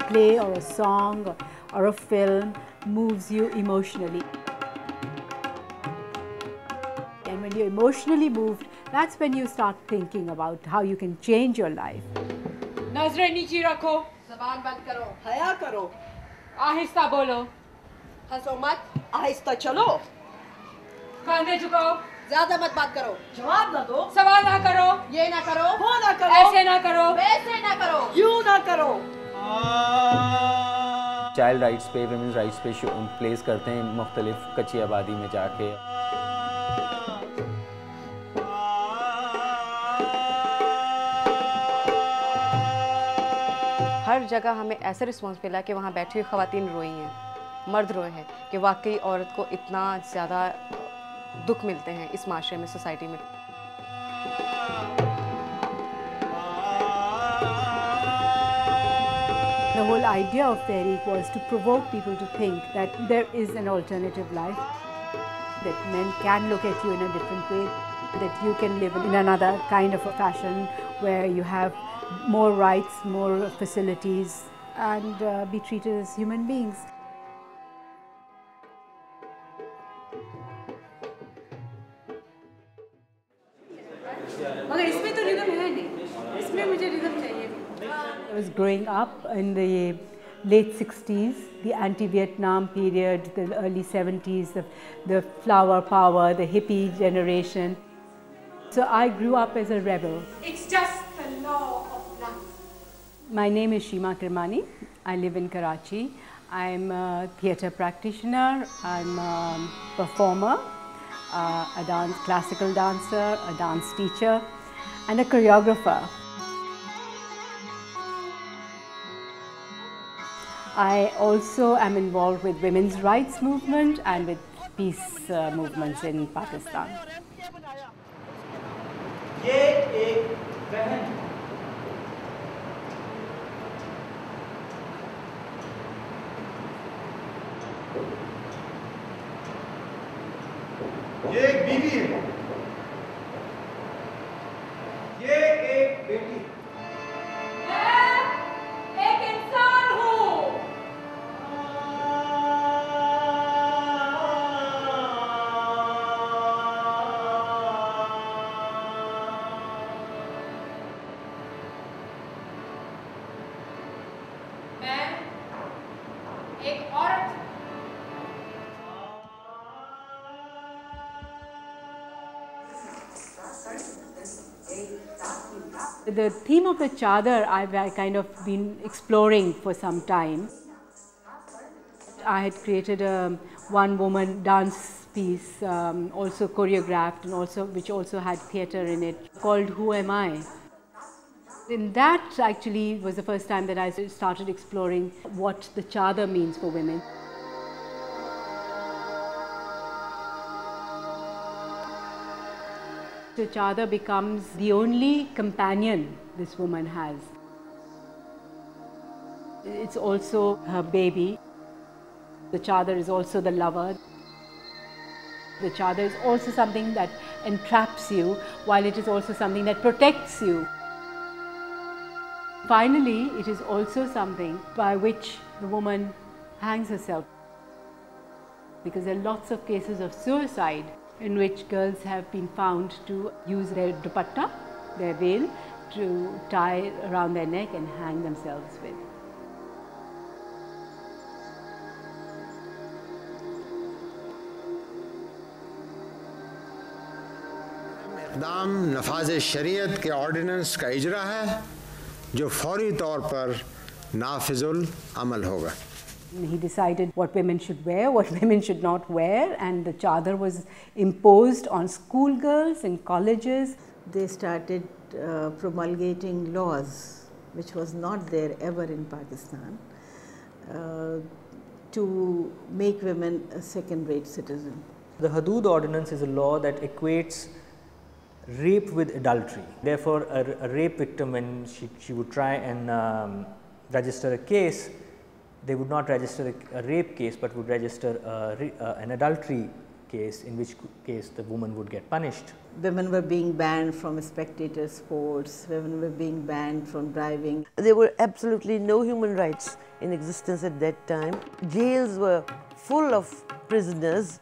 play or a song or a film moves you emotionally. And when you're emotionally moved, that's when you start thinking about how you can change your life. नज़रें नीचे रखो, ज़बान बंद करो, हया करो, आहिस्ता बोलो, हंसो मत, आहिस्ता चलो, कंधे झुकाओ, ज़्यादा मत बात करो, जवाब ना दो, सवाल ना करो, ये ना करो, वो ना करो, ऐसे ना करो, वैसे ना करो, यूं ना करो। चाइल्ड राइट्स पे, वुमेन्स राइट्स पे प्लेस करते हैं मुख्तलिफ कच्ची आबादी में जाके। हर जगह हमें ऐसा रिस्पॉन्स मिला कि वहाँ बैठी हुई ख़वातीन रोई हैं, मर्द रोए हैं कि वाकई औरत को इतना ज़्यादा दुख मिलते हैं इस माशरे में, सोसाइटी में। The whole idea of Tehrik was to provoke people to think that there is an alternative life, that men can look at you in a different way, that you can live in another kind of a fashion where you have more rights, more facilities, and be treated as human beings. I was growing up in the late 60s, the anti-Vietnam period, the early 70s, the flower power, the hippie generation. So I grew up as a rebel. It's just the law of life. My name is Sheema Kirmani. I live in Karachi. I'm a theatre practitioner, I'm a performer, a classical dancer, a dance teacher, and a choreographer. I also am involved with women's rights movement and with peace movements in Pakistan. ये एक बीवी है, ये एक बेटी, मैं एक इंसान हूँ। मैं एक औरत। The theme of the chadar I've kind of been exploring for some time. I had created a one-woman dance piece, also choreographed and which also had theatre in it, called Who Am I? And that actually was the first time that I started exploring what the chadar means for women. The chadar becomes the only companion this woman has. It's also her baby. The chadar is also the lover. The chadar is also something that entraps you, while it is also something that protects you. Finally, it is also something by which the woman hangs herself. Because there are lots of cases of suicide in which girls have been found to use their dupatta, their veil, to tie around their neck and hang themselves with. इक़दाम नफाज़ शरीयत के ordinance का इजरा है जो फौरी तौर पर नाफिजुल अमल होगा. He decided what women should wear, what women should not wear, and the chadar was imposed on schoolgirls in colleges. They started promulgating laws, which was not there ever in Pakistan, to make women a second-rate citizen. The Hudud ordinance is a law that equates rape with adultery. Therefore, a rape victim, when she would try and register a case, they would not register a rape case, but would register an adultery case, in which case the woman would get punished. Women were being banned from spectator sports, women were being banned from driving. There were absolutely no human rights in existence at that time. Jails were full of prisoners.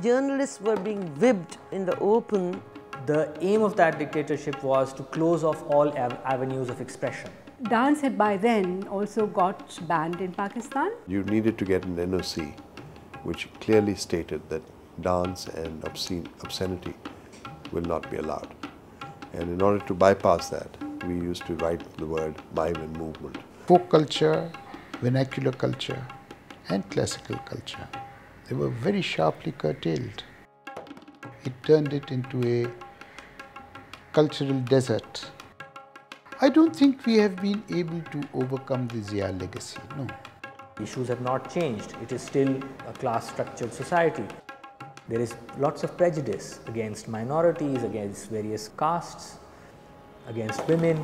Journalists were being whipped in the open. The aim of that dictatorship was to close off all avenues of expression. Dance had by then also got banned in Pakistan. You needed to get an NOC which clearly stated that dance and obscenity will not be allowed. And in order to bypass that, we used to write the word mime and movement. Folk culture, vernacular culture and classical culture, they were very sharply curtailed. It turned it into a cultural desert. I don't think we have been able to overcome the Zia legacy, no. Issues have not changed. It is still a class-structured society. There is lots of prejudice against minorities, against various castes, against women.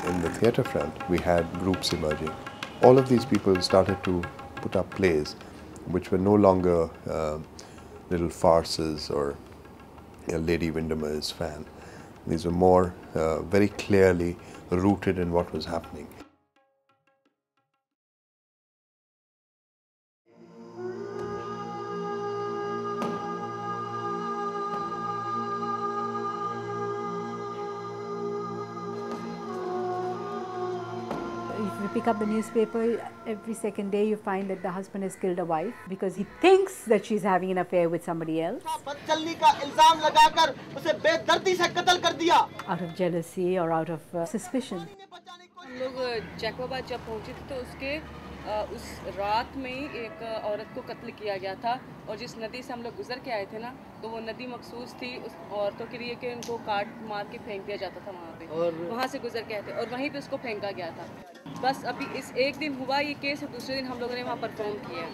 In the theatre front, we had groups emerging. All of these people started to put up plays which were no longer little farces or Lady Windermere's fan. These were more very clearly rooted in what was happening. If you pick up the newspaper, every second day you find that the husband has killed a wife because he thinks that she's having an affair with somebody else. Out of jealousy or out of suspicion. हम लोग जैकोबाबाद जब पहुंचे थे तो उसके उस रात में एक औरत को कत्ल किया गया था और जिस नदी से हम लोग गुजर के आए थे ना तो वो नदी मखसूस थी उस औरतों के लिए कि उनको काट मार के फेंक दिया जाता था वहाँ पे और वहाँ से गुजर के आए थे और वहीं पे उसको फेंका गया था। बस अभी इस एक दिन हुआ ये केस और दूसरे दिन हम लोगों ने वहाँ परफॉर्म किया।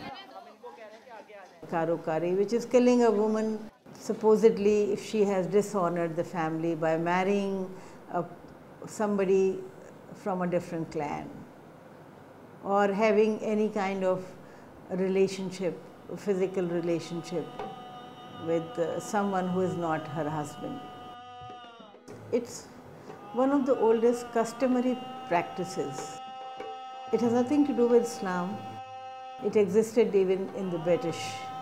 Karokari, which is killing a woman supposedly if she has dishonored the family by marrying somebody from a different clan or having any kind of relationship, physical relationship with someone who is not her husband. It's one of the oldest customary practices. It has nothing to do with Islam. It existed even in the British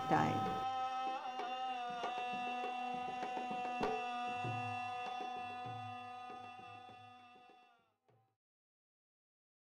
time.